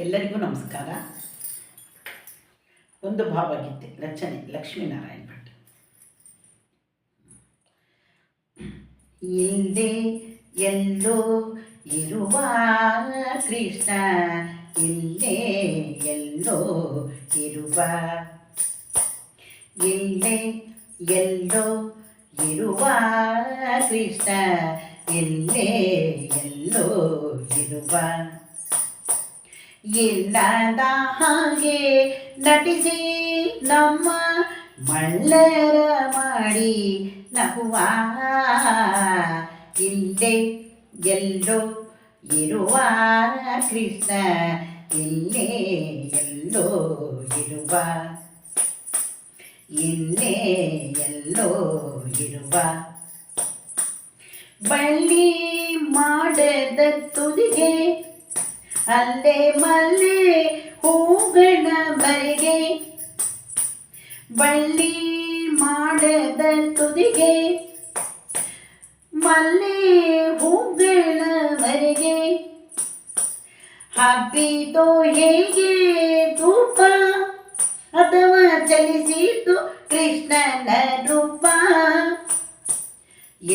ಎಲ್ಲರಿಗೂ ನಮಸ್ಕಾರ. ಒಂದು ಭಾವಗೀತೆ ರಚನೆ ಲಕ್ಷ್ಮೀನಾರಾಯಣ ಭಟ್. ಹಿಂದೆ ಎಲ್ಲೋ ಇರುವ ಕೃಷ್ಣ ಇಲ್ಲೇ ಎಲ್ಲೋ ಇರುವ, ಇಲ್ಲೇ ಎಲ್ಲೋ ಇರುವ ಕೃಷ್ಣ ಇಲ್ಲೇ ಎಲ್ಲೋ ಇರುವ, ಇಲ್ಲದ ಹಾಗೆ ನಟಿಸಿ ನಮ್ಮ ಮಳ್ಳರ ಮಾಡಿ ನಗುವ, ಇಲ್ಲೇ ಎಲ್ಲೋ ಇರುವ ಕೃಷ್ಣ ಇಲ್ಲೇ ಎಲ್ಲೋ ಇರುವ, ಇಲ್ಲೇ ಎಲ್ಲೋ ಇರುವ, ಬಳ್ಳಿ ಮಾಡದ ತುದಿಗೆ ಅಲ್ಲೇ ಮಲ್ಲೆ ಹೂಗಳ ಮರೆಗೆ, ಬಳ್ಳಿ ಮಾಡದ ತುದಿಗೆ ಮಲ್ಲೆ ಹೂಗಳ ಮರೆಗೆ, ಹಬ್ಬಿತೋ ಹೇಗೆ ಧೂಪ ಅಥವಾ ಚಲಿಸಿತು ಕೃಷ್ಣನ ರೂಪ,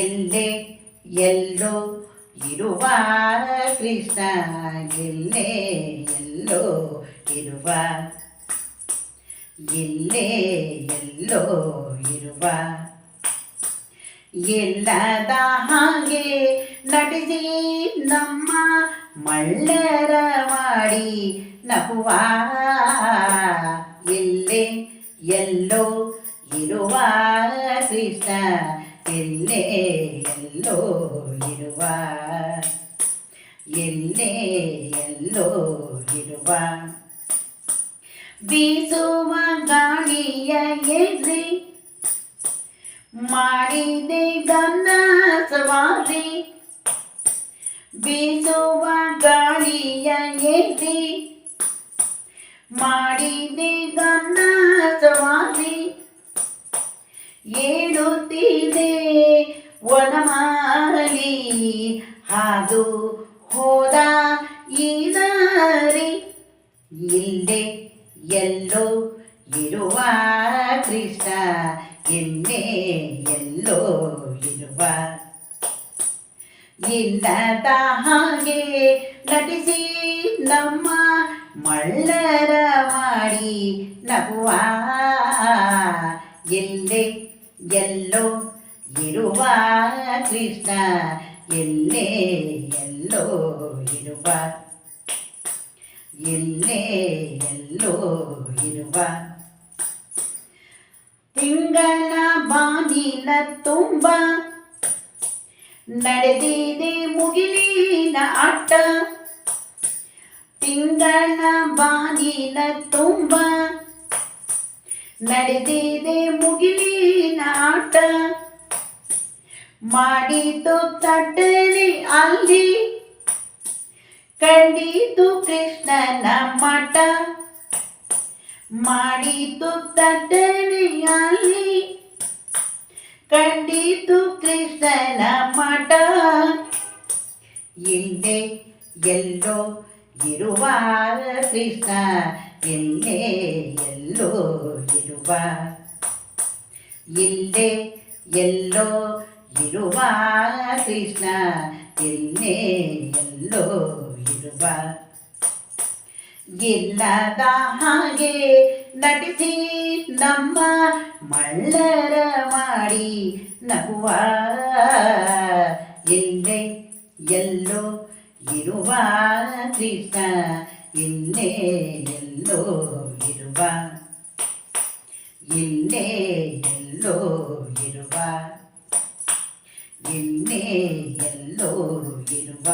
ಎಲ್ಲೇ ಎಲ್ಲೋ ಇರುವ ಕೃಷ್ಣ ಇಲ್ಲೇ ಎಲ್ಲೋ ಇರುವ, ಇಲ್ಲೇ ಎಲ್ಲೋ ಇರುವ, ಎಲ್ಲದ ಹಾಗೆ ನಟಿಸಿ ನಮ್ಮ ಮಳ್ಳರ ಮಾಡಿ ನಗುವ, ಇಲ್ಲೇ ಎಲ್ಲೋ ಇರುವ ಕೃಷ್ಣ ಇಲ್ಲೇ ಎಲ್ಲೋ ಇರುವ, ಎಲ್ಲೇ ಎಲ್ಲೋ ಇರುವ, ಬೀಸುವ ಗಾಳಿಯ ಎದ್ರಿ ಮಾಡಿದೆ ಗಮನ ಸವಾರಿ, ಬೀಸುವ ಗಾಳಿಯ ಎದ್ರಿ ಮಾಡಿದೆ ಗಮನ ಸವಾರಿ, ಏಳುತ್ತಿದೆ ವನಮಾಲಿ ಹಾದು ಹೋದ ಈ ದಾರಿ, ಇಲ್ಲೇ ಎಲ್ಲೋ ಇರುವ ಕೃಷ್ಣ ಇಲ್ಲೇ ಎಲ್ಲೋ ಇರುವ, ಇಲ್ಲದ ಹಾಗೆ ನಟಿಸಿ ನಮ್ಮ ಮಳ್ಳರ ಮಾಡಿ ನಗುವ, ಎಲ್ಲೇ ಎಲ್ಲೋ ಇರುವ ಕೃಷ್ಣ ಎಲ್ಲೇ ಎಲ್ಲೋ ಇರುವ, ಎಲ್ಲೇ ಎಲ್ಲೋ ಇರುವ, ತಿಂಗಳ ಬಾನಿನ ತುಂಬ ನಡೆದಿದೆ ಮುಗಿಲಿನ ಆಟ, ತಿಂಗಳ ಬಾನಿನ ತುಂಬ ನಡೆದಿದೆ ಮುಗಿಲಿನ ಆಟ, ಮಾಡಿತು ತಟ್ಟನೆ ಅಲ್ಲಿ ಕಂಡಿತು ಕೃಷ್ಣನ ಮಠ, ಮಾಡಿತು ತಟ್ಟನೆ ಅಲ್ಲಿ ಕಂಡಿತು ಕೃಷ್ಣನ ಮಠ, ಇಲ್ಲೇ ಎಲ್ಲೋ ಇರುವ ಕೃಷ್ಣ ಇಲ್ಲೇ ಎಲ್ಲೋ ಇರುವ, ಇಲ್ಲೇ ಎಲ್ಲೋ ಇರುವ ಕೃಷ್ಣ ಇಲ್ಲೇ ಎಲ್ಲೋ ಇರುವ, ಇಲ್ಲದ ಹಾಗೆ ನಟಿಸಿ ನಮ್ಮ ಮಳ್ಳರ ಮಾಡಿ ನಗುವ, ಇಲ್ಲೇ ಎಲ್ಲೋ ಇರುವ ಕೃಷ್ಣ ಇಲ್ಲೇ ಎಲ್ಲೋ ಇರುವ, ಇಲ್ಲೇ ಎಲ್ಲೋ ಇರುವ, ಇಲ್ಲೇ ಎಲ್ಲೋ ಇರುವ.